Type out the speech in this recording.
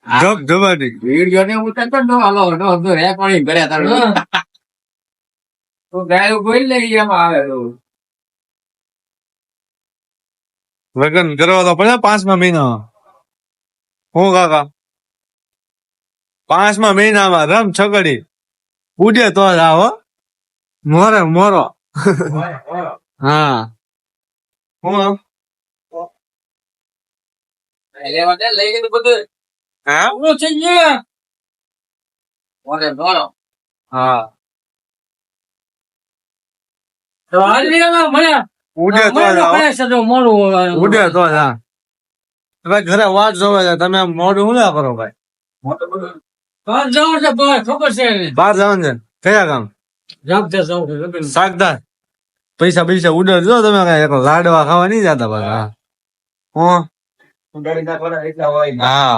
ધબ ધબાટી video ને ઉતારતો નો હાલો નો recording કર્યા તારું તો ગાયો બોલ લે એમાં આવે તો લગ્ન કરવા તો પડે 5મા મહિના હું કાકા 5મા મહિનામાં રમ છકડી ઉડે તો જ આવો મોરે મોરો હા હું લેવા દે લઈ ગયું બધું હા પૂરો થઈ ગયો મોરે મોરો હા તો હાલ લેવા મળ્યા ઉડે તો જ આવો મોડું ઉડે તો જ હા ભાઈ ઘરે વાત જોવે છે તમે આમ મોઢું શું ના કરો ભાઈ બહાર જવું છે બહાર ખબર છે એને. બહાર જવાનું છે કયા ગામ જામતે જવું છે લગ્ન. શાકદાર પૈસા ઉડે જો તમે કઈ એક લાડવા ખાવા નહીં જતા પાછા હું હા